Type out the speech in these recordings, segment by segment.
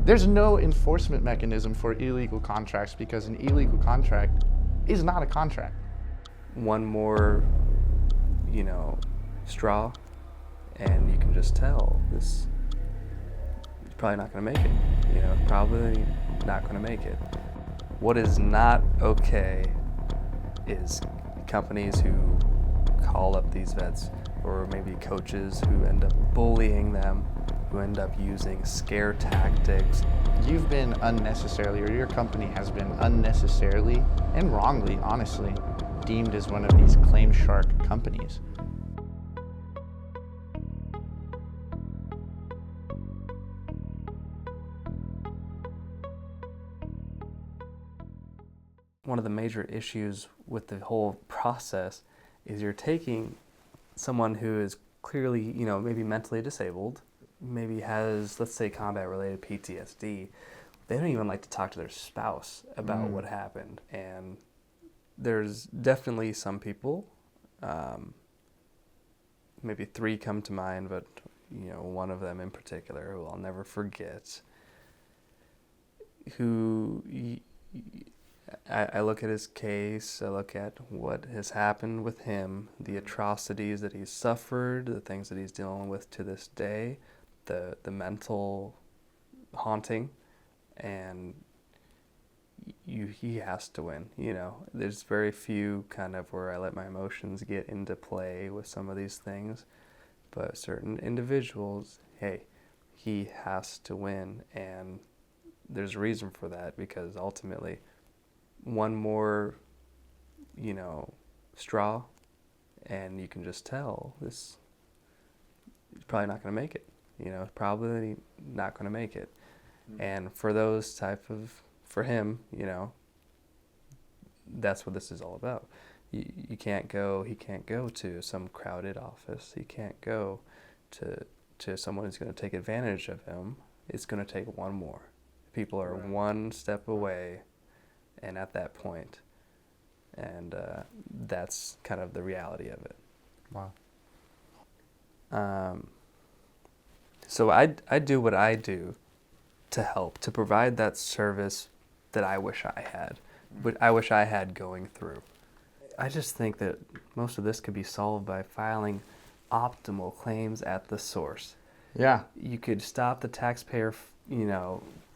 There's no enforcement mechanism for illegal contracts because an illegal contract is not a contract. One more, straw, and you can just tell this is probably not going to make it. Probably not going to make it. What is not okay is companies who call up these vets, or maybe coaches who end up bullying them, who end up using scare tactics. You've been unnecessarily, or your company has been unnecessarily, and wrongly, honestly, deemed as one of these claim shark companies. One of the major issues with the whole process is you're taking someone who is clearly, maybe mentally disabled, maybe has, let's say, combat-related PTSD. They don't even like to talk to their spouse about what happened. And there's definitely some people, maybe 3 come to mind, but one of them in particular who I'll never forget, who I look at his case, I look at what has happened with him, the atrocities that he's suffered, the things that he's dealing with to this day, the mental haunting, and he has to win. There's very few kind of where I let my emotions get into play with some of these things, but certain individuals, hey, he has to win, and there's a reason for that, because ultimately one more, straw, and you can just tell this is probably not going to make it. Probably not going to make it. And for those for him, that's what this is all about. He can't go to some crowded office. He can't go to someone who's going to take advantage of him. It's going to take one more. People are one step away, and at that point, and that's kind of the reality of it. Wow. So I do what I do to help, to provide that service that I wish I had, but I wish I had going through. I just think that most of this could be solved by filing optimal claims at the source. Yeah. You could stop the taxpayer,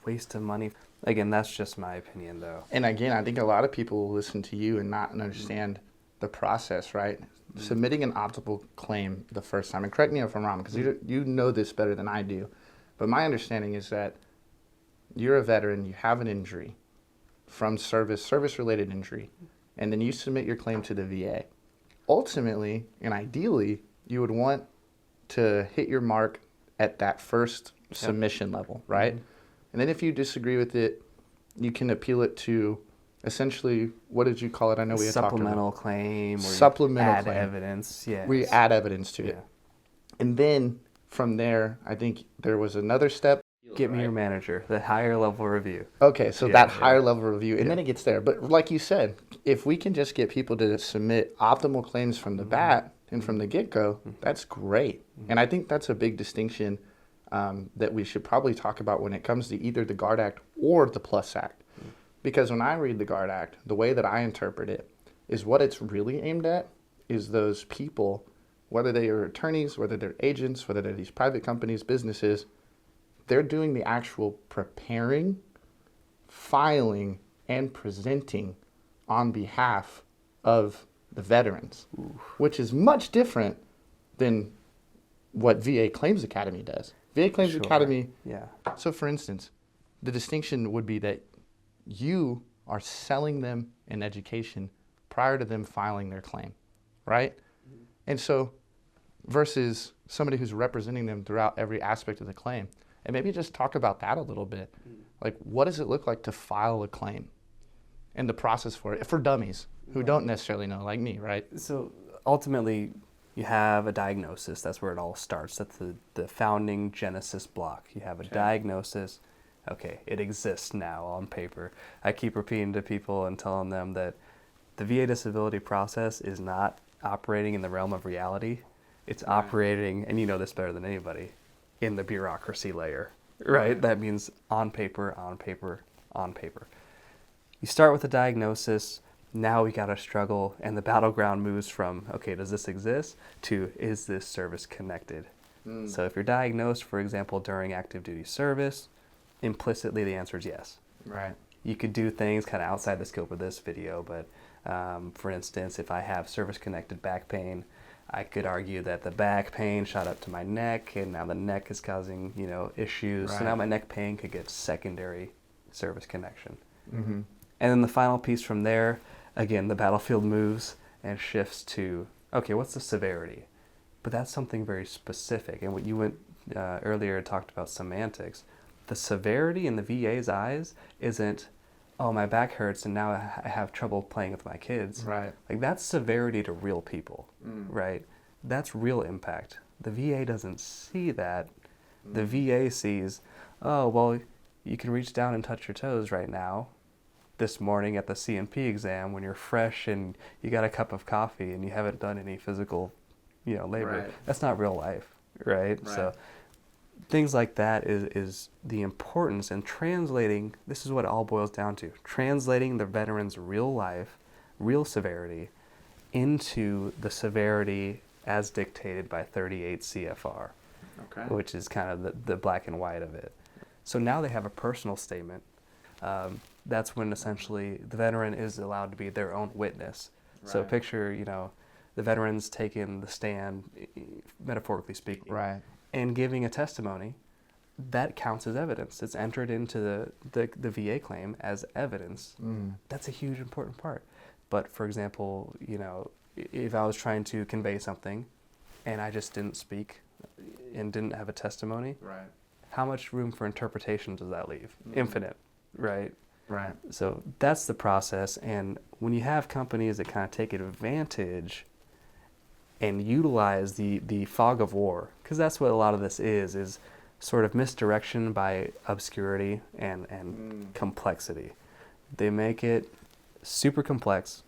waste of money. Again, that's just my opinion, though. And again, I think a lot of people will listen to you and not understand the process, right? Submitting an optimal claim the first time, and correct me if I'm wrong, because you know this better than I do, but my understanding is that you're a veteran, you have an injury from service-related injury, and then you submit your claim to the VA. Ultimately, and ideally, you would want to hit your mark at that first submission level, right? And then if you disagree with it, you can appeal it to essentially, what did you call it? I know we had talked about supplemental claim, or supplemental add claim. evidence. Yeah, we add evidence to it. And then from there, I think there was another step. Get me your manager, the higher level review. Okay, so that higher level review, and then it gets there. But like you said, if we can just get people to submit optimal claims from the bat and from the get-go, that's great. And I think that's a big distinction that we should probably talk about when it comes to either the GUARD Act or the PLUS Act. Because when I read the GUARD Act, the way that I interpret it is what it's really aimed at is those people, whether they are attorneys, whether they're agents, whether they're these private companies, businesses, they're doing the actual preparing, filing, and presenting on behalf of the veterans, which is much different than what VA Claims Academy does. VA Claims Academy, so for instance, the distinction would be that you are selling them an education prior to them filing their claim, right? And so versus somebody who's representing them throughout every aspect of the claim. And maybe just talk about that a little bit. Like, what does it look like to file a claim and the process for it for dummies who don't necessarily know, like me, right? So ultimately, you have a diagnosis. That's where it all starts. That's the founding genesis block. You have a diagnosis. Okay, it exists now on paper. I keep repeating to people and telling them that the VA disability process is not operating in the realm of reality. It's operating, and you know this better than anybody, in the bureaucracy layer. right? That means on paper, on paper, on paper. You start with a diagnosis. Now we got to struggle, and the battleground moves from, okay, does this exist, to is this service connected? So if you're diagnosed, for example, during active duty service, implicitly the answer is yes. Right. You could do things kind of outside the scope of this video, but for instance, if I have service-connected back pain, I could argue that the back pain shot up to my neck, and now the neck is causing, issues. Right. So now my neck pain could get secondary service connection. Mm-hmm. And then the final piece from there, again, the battlefield moves and shifts to, okay, what's the severity? But that's something very specific. And what you went earlier talked about semantics. The severity in the VA's eyes isn't, oh, my back hurts and now I have trouble playing with my kids. Right. Like, that's severity to real people, right? That's real impact. The VA doesn't see that. The VA sees, oh, well, you can reach down and touch your toes right now this morning at the C&P exam when you're fresh and you got a cup of coffee and you haven't done any physical, labor. Right. That's not real life, right? So things like that is the importance in translating. This is what it all boils down to: translating the veteran's real life, real severity, into the severity as dictated by 38 CFR, which is kind of the black and white of it. So now they have a personal statement. That's when essentially the veteran is allowed to be their own witness. Right. So picture, the veteran's taking the stand, metaphorically speaking, Right. and giving a testimony. That counts as evidence. It's entered into the VA claim as evidence. That's a huge important part. But for example, if I was trying to convey something and I just didn't speak and didn't have a testimony, Right. how much room for interpretation does that leave? Infinite, right? Right. So that's the process. And when you have companies that kind of take advantage and utilize the fog of war, because that's what a lot of this is sort of misdirection by obscurity and complexity. They make it super complex.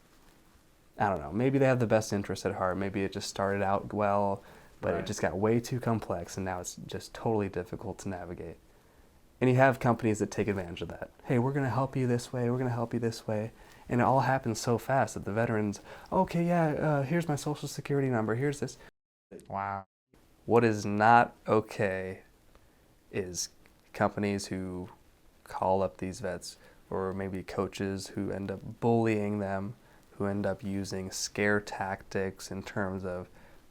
I don't know, maybe they have the best interest at heart. Maybe it just started out well, but it just got way too complex and now it's just totally difficult to navigate. And you have companies that take advantage of that. Hey, we're going to help you this way. We're going to help you this way. And it all happens so fast that the veterans, okay, here's my social security number. Here's this. Wow. What is not okay is companies who call up these vets, or maybe coaches who end up bullying them, who end up using scare tactics in terms of,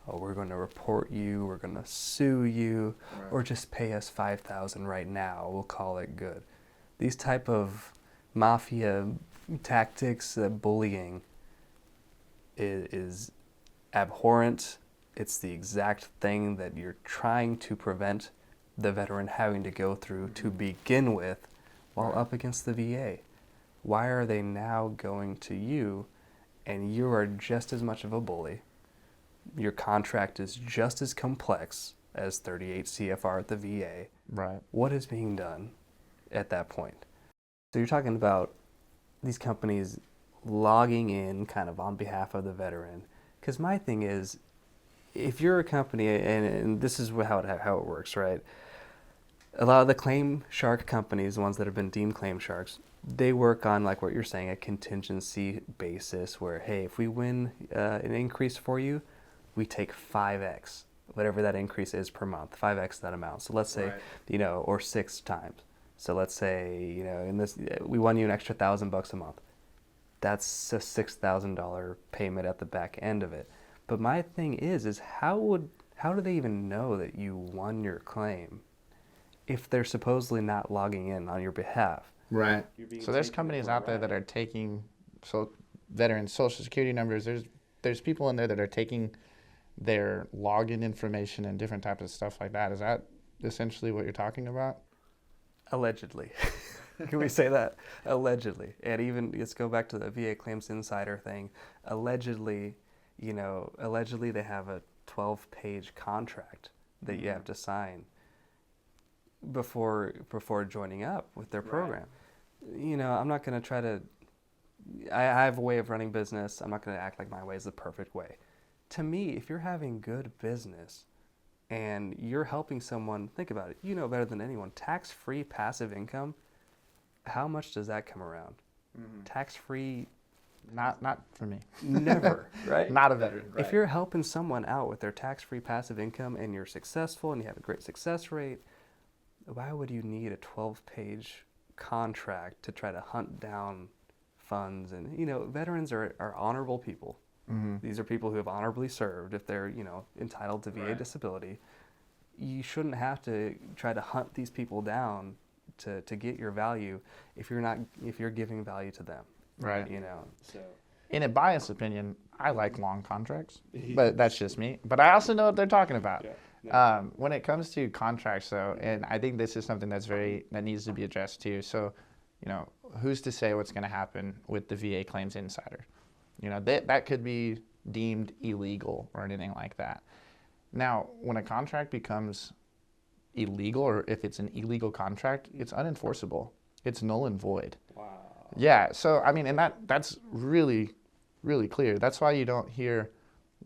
oh, we're going to report you, we're going to sue you, or just pay us $5,000 right now, we'll call it good. These type of mafia tactics, bullying is abhorrent. It's the exact thing that you're trying to prevent the veteran having to go through to begin with while up against the VA. Why are they now going to you and you are just as much of a bully? Your contract is just as complex as 38 CFR at the VA. Right. What is being done at that point? So you're talking about these companies logging in kind of on behalf of the veteran. Because my thing is, if you're a company, and this is how it works, right? A lot of the claim shark companies, the ones that have been deemed claim sharks, they work on, like what you're saying, a contingency basis where, hey, if we win an increase for you, we take 5x, whatever that increase is per month, 5x that amount. So let's say, or 6 times. So let's say, in this, we won you an extra $1,000 a month. That's a $6,000 payment at the back end of it. But my thing is how do they even know that you won your claim if they're supposedly not logging in on your behalf? Right. So there's companies out there that are taking veterans' social security numbers. There's people in there that are taking their login information and different types of stuff like that. Is that essentially what you're talking about? Allegedly. Can we say that? Allegedly. And even, let's go back to the VA Claims Insider thing. Allegedly they have a 12-page contract that you have to sign before joining up with their program. I'm not going to try to, I have a way of running business. I'm not going to act like my way is the perfect way. To me, if you're having good business and you're helping someone, think about it, you know better than anyone, tax-free passive income, how much does that come around? Tax-free, Not for me. never, right? Not a veteran. Right. If you're helping someone out with their tax-free passive income and you're successful and you have a great success rate, why would you need a 12-page contract to try to hunt down funds? And, veterans are honorable people. These are people who have honorably served if they're, entitled to VA disability. You shouldn't have to try to hunt these people down to get your value if you're giving value to them. Right. So In a biased opinion, I like long contracts, but that's just me. But I also know what they're talking about. When it comes to contracts, though, and I think this is something that needs to be addressed too. So, who's to say what's going to happen with the VA Claims Insider? That could be deemed illegal or anything like that. Now, when a contract becomes illegal, or if it's an illegal contract, it's unenforceable. It's null and void. wow. Yeah. So and that's really, really clear. That's why you don't hear,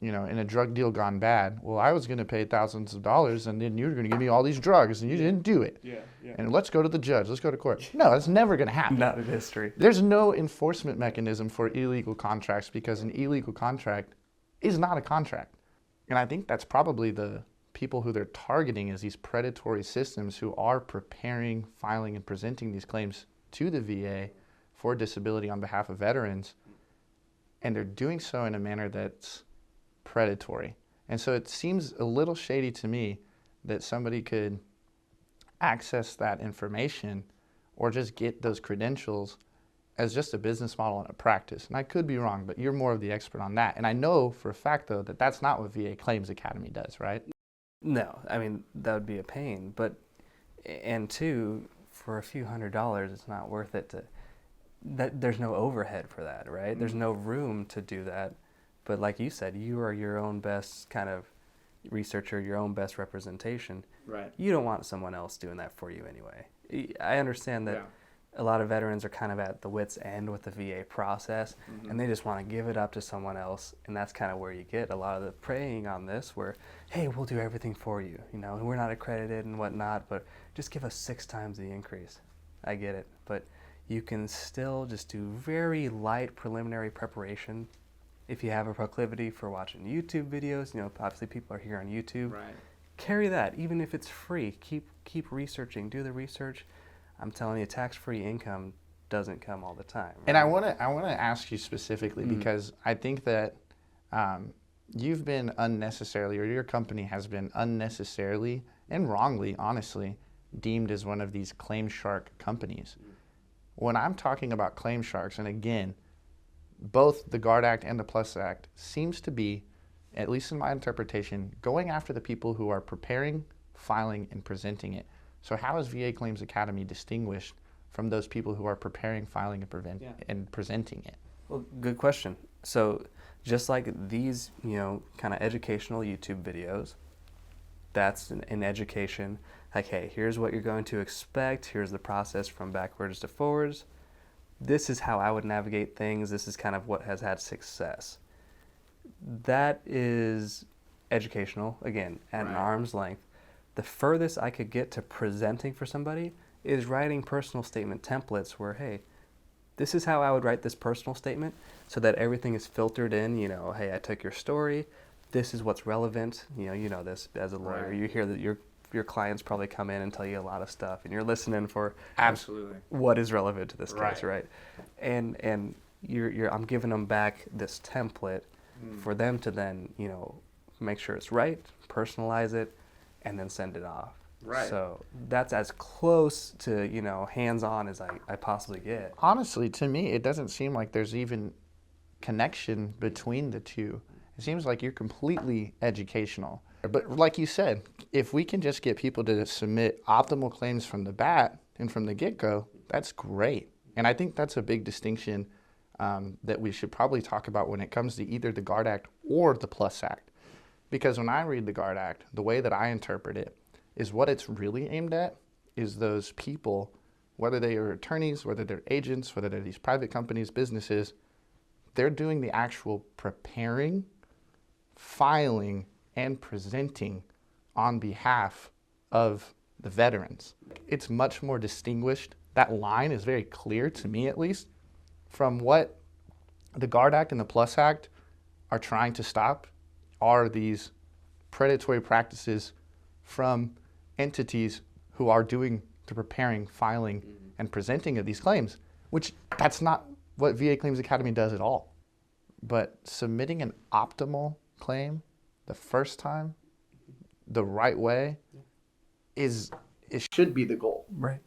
in a drug deal gone bad, well, I was going to pay thousands of dollars, and then you were going to give me all these drugs, and you didn't do it. Yeah. And let's go to the judge. Let's go to court. No, that's never going to happen. Not in history. There's no enforcement mechanism for illegal contracts because an illegal contract is not a contract. And I think that's probably the people who they're targeting is these predatory systems who are preparing, filing, and presenting these claims to the VA for disability on behalf of veterans. And they're doing so in a manner that's predatory. And so it seems a little shady to me that somebody could access that information or just get those credentials as just a business model and a practice. And I could be wrong, but you're more of the expert on that. And I know for a fact, though, that that's not what VA Claims Academy does, right? No, that would be a pain. And two, for a few $100s, it's not worth it there's no overhead for that, right? There's no room to do that. But like you said, you are your own best kind of researcher, your own best representation. Right. You don't want someone else doing that for you anyway. I understand that a lot of veterans are kind of at the wit's end with the VA process, and they just want to give it up to someone else. And that's kind of where you get a lot of the preying on this, where, hey, we'll do everything for you. We're not accredited and whatnot, but just give us 6 times the increase. I get it. But you can still just do very light preliminary preparation. If you have a proclivity for watching YouTube videos, obviously people are here on YouTube. Right. Carry that, even if it's free. Keep researching. Do the research. I'm telling you, tax-free income doesn't come all the time. Right? And I want to ask you specifically because I think that you've been unnecessarily, or your company has been unnecessarily and wrongly, honestly, deemed as one of these claim shark companies. When I'm talking about claim sharks, and again, both the GUARD Act and the PLUS Act seems to be, at least in my interpretation, going after the people who are preparing, filing, and presenting it. So how is VA Claims Academy distinguished from those people who are preparing, filing, and presenting it? Well, good question. So just like these, kind of educational YouTube videos, that's an education. Like, hey, here's what you're going to expect. Here's the process from backwards to forwards. This is how I would navigate things. This is kind of what has had success. That is educational, again, at an arm's length. The furthest I could get to presenting for somebody is writing personal statement templates where, hey, this is how I would write this personal statement so that everything is filtered in, hey, I took your story. This is what's relevant. You know this as a lawyer. You hear that your clients probably come in and tell you a lot of stuff, and you're listening for absolutely what is relevant to this case, right? And I'm giving them back this template for them to then make sure it's right, personalize it, and then send it off. Right. So that's as close to hands-on as I possibly get. Honestly, to me, it doesn't seem like there's even connection between the two. It seems like you're completely educational. But like you said, if we can just get people to submit optimal claims from the bat and from the get-go, that's great. And I think that's a big distinction that we should probably talk about when it comes to either the GUARD Act or the PLUS Act. Because when I read the GUARD Act, the way that I interpret it is what it's really aimed at is those people, whether they are attorneys, whether they're agents, whether they're these private companies, businesses, they're doing the actual preparing, filing, and presenting on behalf of the veterans. It's much more distinguished. That line is very clear, to me at least, from what the GUARD Act and the PLUS Act are trying to stop are these predatory practices from entities who are doing the preparing, filing, and presenting of these claims, which that's not what VA Claims Academy does at all. But submitting an optimal claim the first time, the right way, it should be the goal. Right.